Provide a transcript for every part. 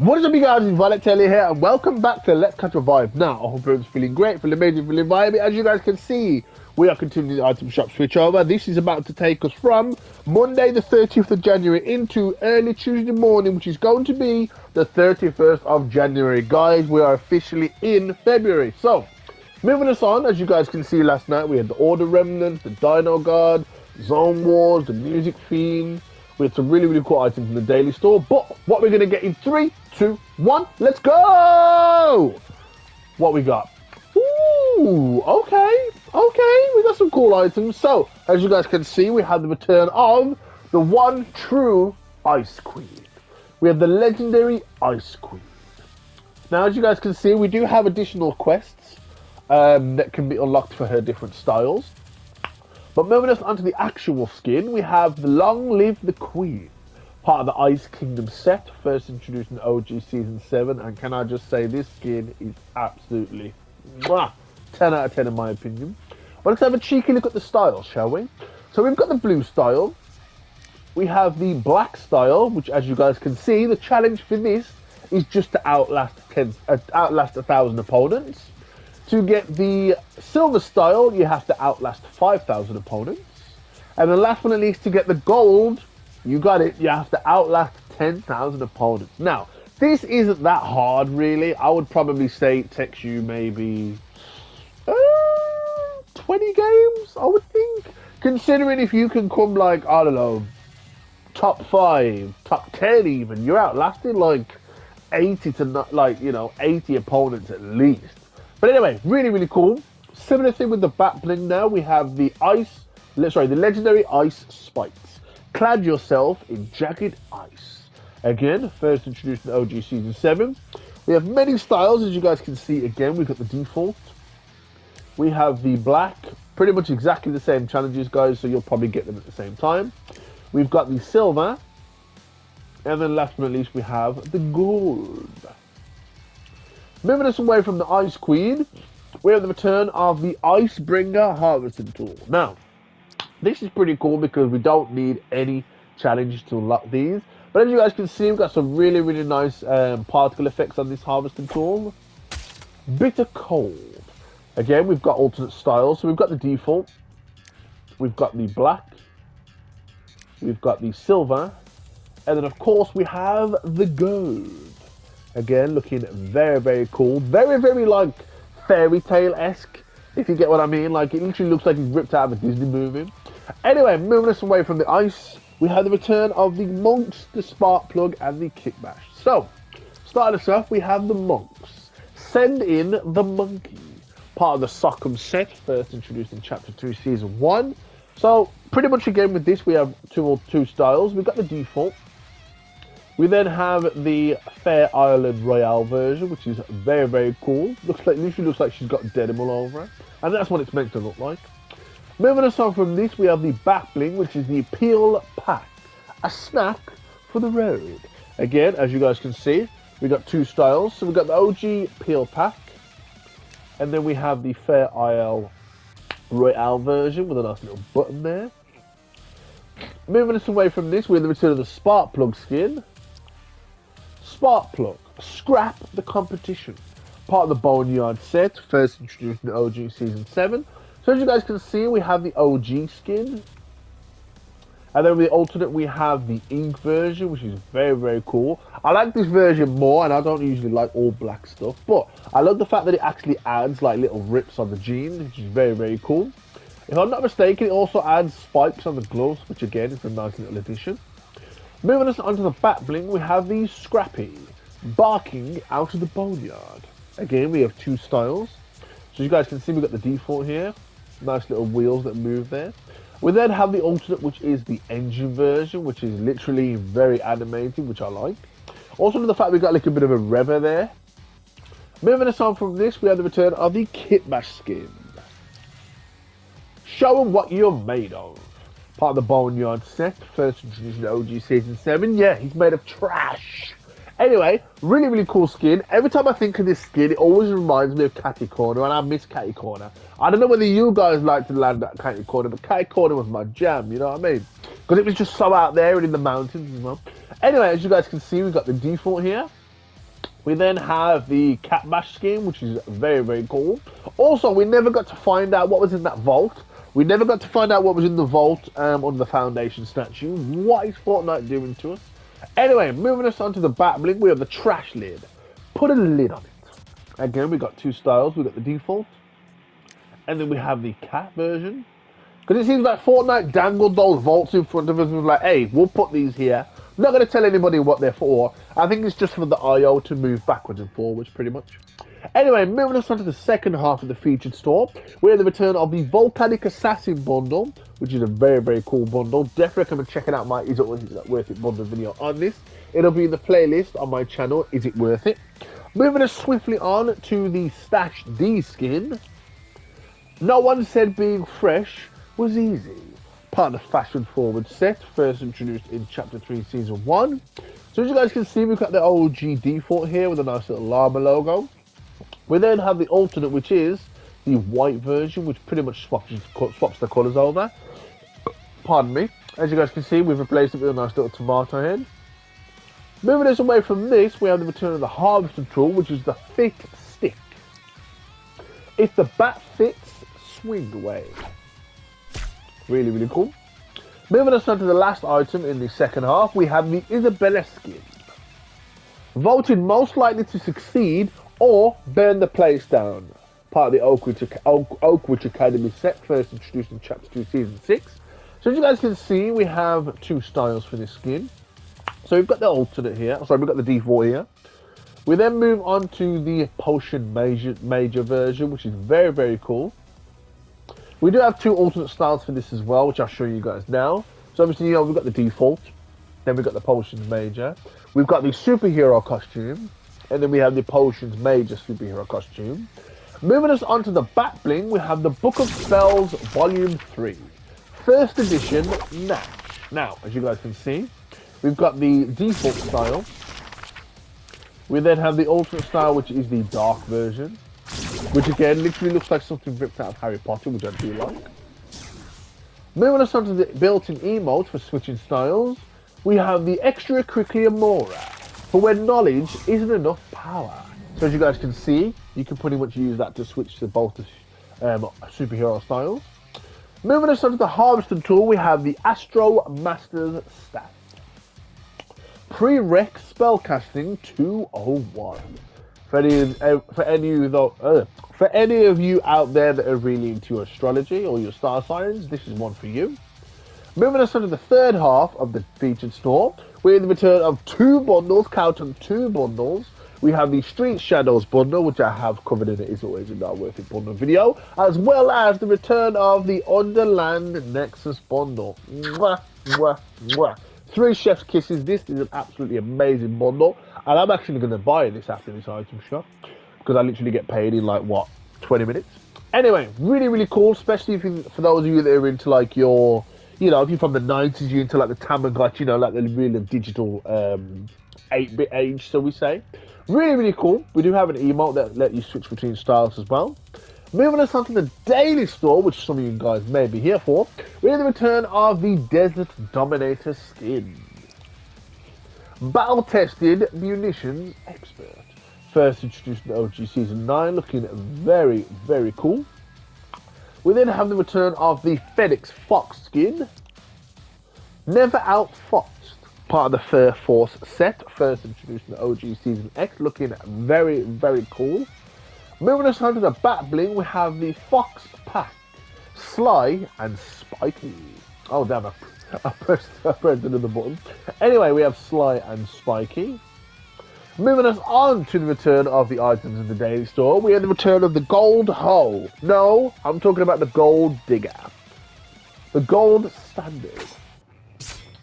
What is up, you guys? It's Violet here, and welcome back to Let's Catch a Vibe. Now, I hope everyone's feeling great, feeling amazing, feeling vibey. As you guys can see, we are continuing the item shop switch over. This is about to take us from Monday the 30th of January into early Tuesday morning, which is going to be the 31st of January. Guys, we are officially in February. So, moving us on, as you guys can see last night, we had the Order Remnants, the Dino Guard, Zone Wars, the Music Fiend. We had some really cool items in the daily store, but what we're going to get in 3, 2, 1, let's go! What we got? Ooh, okay, we got some cool items. So, as you guys can see, we have the return of the one true Ice Queen. We have the legendary Ice Queen. Now, as you guys can see, we do have additional quests that can be unlocked for her different styles. But moving us onto the actual skin, we have the Long Live the Queen, part of the Ice Kingdom set, first introduced in OG Season 7, and can I just say, this skin is absolutely 10 out of 10 in my opinion. But let's have a cheeky look at the styles, shall we? So we've got the blue style, we have the black style, which as you guys can see, the challenge for this is just to outlast 1,000 opponents. To get the silver style, you have to outlast 5,000 opponents. And then last but not least, to get the gold, you got it, you have to outlast 10,000 opponents. Now, this isn't that hard, really. I would probably say it takes you maybe 20 games, I would think. Considering if you can come, like, I don't know, top 5, top 10 even, you're outlasting, like, 80 to, not, like, 80 opponents at least. But anyway, really cool. Similar thing with the back bling now. We have the the legendary ice spikes. Clad yourself in jagged ice. Again, first introduced in OG Season 7. We have many styles, as you guys can see. Again, we've got the default. We have the black. Pretty much exactly the same challenges, guys, so you'll probably get them at the same time. We've got the silver. And then last but not least, we have the gold. Moving us away from the Ice Queen, we have the return of the Icebringer Harvesting Tool. Now, this is pretty cool because we don't need any challenges to unlock these. But as you guys can see, we've got some really nice particle effects on this Harvesting Tool. Bitter Cold. Again, we've got alternate styles. So we've got the default, we've got the black, we've got the silver, and then of course we have the gold. Again, looking very cool. Very like fairy tale-esque, if you get what I mean. Like, it literally looks like it's ripped out of a Disney movie. Anyway, moving us away from the ice, we have the return of the monks, the spark plug, and the kickbash. So, starting us off, we have the monks. Send in the monkey. Part of the Sockham set, first introduced in Chapter 2, Season 1. So, pretty much again with this, we have two styles. We've got the default. We then have the Fair Island Royale version, which is very cool. Literally looks like she's got denim all over her, and that's what it's meant to look like. Moving us on from this, we have the back bling, which is the Peel Pack, a snack for the road. Again, as you guys can see, we got two styles. So we got the OG Peel Pack, and then we have the Fair Isle Royale version with a nice little button there. Moving us away from this, we have the return of the Spark Plug skin. Spark Plug, scrap the competition. Part of the Boneyard set, first introduced in OG Season 7. So as you guys can see, we have the OG skin. And then with the alternate, we have the ink version, which is very cool. I like this version more, and I don't usually like all black stuff. But I love the fact that it actually adds like little rips on the jeans, which is very cool. If I'm not mistaken, it also adds spikes on the gloves, which again is a nice little addition. Moving us onto the back bling, we have the Scrappy, barking out of the boneyard. Again, we have two styles. So you guys can see we've got the default here. Nice little wheels that move there. We then have the alternate, which is the engine version, which is literally very animated, which I like. Also, the fact we've got like a bit of a revver there. Moving us on from this, we have the return of the Kitbash skin. Show them what you're made of. Part of the Boneyard set, first introduced in OG Season 7. Yeah, he's made of trash. Anyway, really cool skin. Every time I think of this skin, it always reminds me of Catty Corner, and I miss Catty Corner. I don't know whether you guys like to land at Catty Corner, but Catty Corner was my jam, you know what I mean? Because it was just so out there and in the mountains as well. Anyway, as you guys can see, we've got the default here. We then have the Cat Bash skin, which is very, very cool. Also, we never got to find out what was in that vault. We never got to find out what was in the vault under the Foundation statue. What is Fortnite doing to us? Anyway, moving us on to the back bling, we have the trash lid. Put a lid on it. Again, we got two styles. We got the default, and then we have the cat version. Because it seems like Fortnite dangled those vaults in front of us and was like, hey, we'll put these here. I'm not going to tell anybody what they're for. I think it's just for the IO to move backwards and forwards, pretty much. Anyway, moving us on to the second half of the featured store, we have the return of the Volcanic Assassin bundle, which is a very, very cool bundle. Definitely recommend checking out my Is It Worth It bundle video on this. It'll be in the playlist on my channel, Is It Worth It? Moving us swiftly on to the Stash D skin. No one said being fresh was easy. Part of the fashion forward set, first introduced in Chapter 3, Season 1. So as you guys can see, we've got the OG default here with a nice little llama logo. We then have the alternate, which is the white version, which pretty much swaps the colours over. Pardon me. As you guys can see, we've replaced it with a nice little tomato head. Moving us away from this, we have the return of the harvester tool, which is the Fit Stick. If the bat fits, swing away. Really, really cool. Moving us on to the last item in the second half, we have the Isabella skin. Voted most likely to succeed or burn the place down. Part of the Oakwood Academy set, first introduced in Chapter 2, Season 6. So as you guys can see, we have two styles for this skin. So we've got the alternate here, sorry, we've got the default here. We then move on to the Potion Major version, which is very, very cool. We do have two alternate styles for this as well, which I'll show you guys now. So obviously, you know, we've got the default, then we've got the Potions Major. We've got the superhero costume, and then we have the Potions Major superhero costume. Moving us on to the back bling, we have the Book of Spells Volume 3. First edition, Nash. Now, as you guys can see, we've got the default style. We then have the alternate style, which is the dark version, which again literally looks like something ripped out of Harry Potter, which I do like. Moving us on to the built-in emote for switching styles, we have the Extracurricular Mora, for when knowledge isn't enough power. So as you guys can see, you can pretty much use that to switch to both the superhero styles. Moving us on to the harvesting tool, we have the Astro Master's Staff. Prereq Spellcasting 201. For any of you out there that are really into astrology or your star signs, this is one for you. Moving us on to the third half of the featured store, we have the return of two bundles, count on two bundles. We have the Street Shadows bundle, which I have covered in It Is Always a Not Worth It bundle video, as well as the return of the Underland Nexus bundle. Mwah, mwah, mwah. 3 chef's kisses. This is an absolutely amazing bundle, and I'm actually going to buy this after this item shop, because I literally get paid in like, what, 20 minutes? Anyway, really, really cool, especially for those of you that are into like your, you know, if you're from the 90s, you're into like the Tamagotchi, you know, like the real digital 8-bit age, so we say. Really, really cool. We do have an emote that let you switch between styles as well. Moving us on to the daily store, which some of you guys may be here for, we have the return of the Desert Dominator skin. Battle-tested munitions expert. First introduced in OG Season 9, looking very, very cool. We then have the return of the FedEx Fox skin. Never outfoxed. Part of the Fair Force set, first introduced in the OG Season X, looking very, very cool. Moving us on to the back bling, we have the Fox Pack, Sly and Spiky. Oh damn, I pressed another button. Anyway, we have Sly and Spiky. Moving us on to the return of the items in the daily store, we have the return of the Gold Hoe. No, I'm talking about the Gold Digger. The Gold Standard.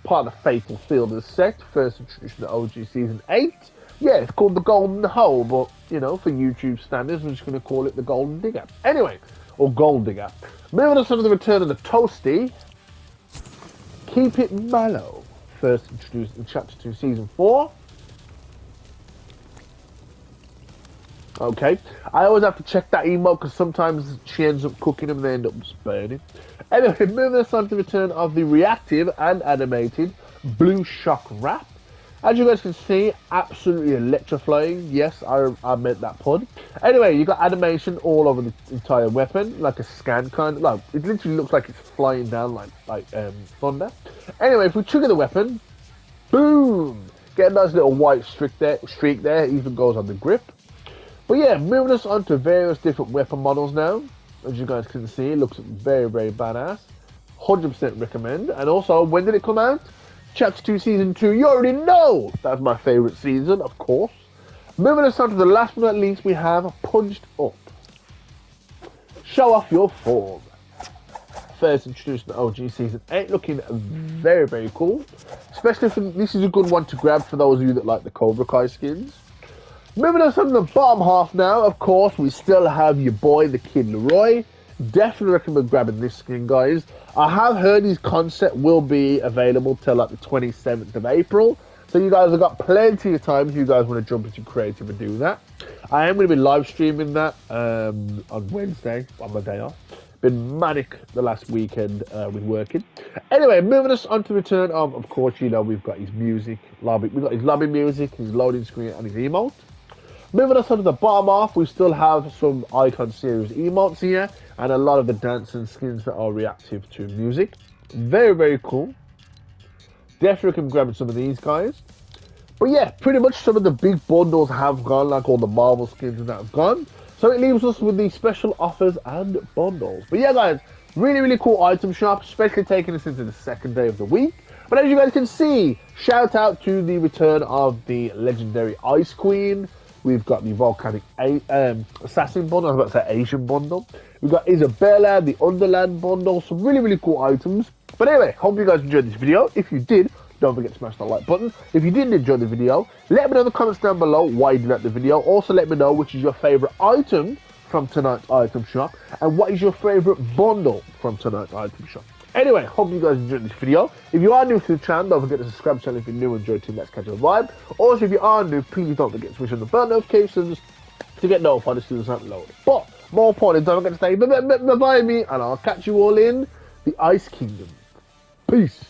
Part of the Fatal Fielders set, first introduced in the OG Season 8. Yeah, it's called the Golden Hole, but, you know, for YouTube standards, we're just going to call it the Golden Digger. Anyway, or Gold Digger. Moving us on to the return of the Toasty. Keep It Mellow, first introduced in Chapter 2, Season 4. Okay, I always have to check that emote because sometimes she ends up cooking them and they end up burning. Anyway, moving us on to the return of the reactive and animated Blue Shock Wrap. As you guys can see, absolutely electrifying. Yes, I meant that pun. Anyway, you got animation all over the entire weapon, like a scan kind of. Like, it literally looks like it's flying down like thunder. Anyway, if we trigger the weapon, boom! Get a nice little white streak there. It even goes on the grip. But yeah, moving us on to various different weapon models now. As you guys can see, it looks very, very badass. 100% recommend. And also, when did it come out? Chapter 2 Season 2. You already know! That's my favourite season, of course. Moving us on to the last but not least, we have Punched Up. Show off your form. First introduced in OG Season 8, looking very, very cool. Especially for, this is a good one to grab for those of you that like the Cobra Kai skins. Moving us on to the bottom half now, of course, we still have your boy, the Kid Leroy. Definitely recommend grabbing this skin, guys. I have heard his concept will be available till like the 27th of April. So you guys have got plenty of time if you guys want to jump into creative and do that. I am going to be live streaming that on Wednesday, on my day off. Been manic the last weekend with working. Anyway, moving us on to the return of course, you know, we've got his music, lobby. We've got his lobby music, his loading screen, and his emote. Moving us on to the bottom half, we still have some Icon Series emotes here, and a lot of the dancing skins that are reactive to music. Very, very cool. Definitely can grab some of these guys. But yeah, pretty much some of the big bundles have gone, like all the Marvel skins and that have gone. So it leaves us with the special offers and bundles. But yeah, guys, really, really cool item shop, especially taking us into the second day of the week. But as you guys can see, shout out to the return of the legendary Ice Queen. We've got the Volcanic Assassin bundle, I was about to say Asian bundle. We've got Isabella, the Underland bundle, some really, really cool items. But anyway, hope you guys enjoyed this video. If you did, don't forget to smash that like button. If you didn't enjoy the video, let me know in the comments down below why you did like the video. Also, let me know which is your favourite item from tonight's item shop and what is your favourite bundle from tonight's item shop. Anyway, hope you guys enjoyed this video. If you are new to the channel, don't forget to subscribe to the channel if you're new and enjoy Team Let's Catch a Vibe. Also, if you are new, please don't forget to switch on the bell notifications to get notified as soon as I upload. But more importantly, don't forget to stay by me, and I'll catch you all in the Ice Kingdom. Peace.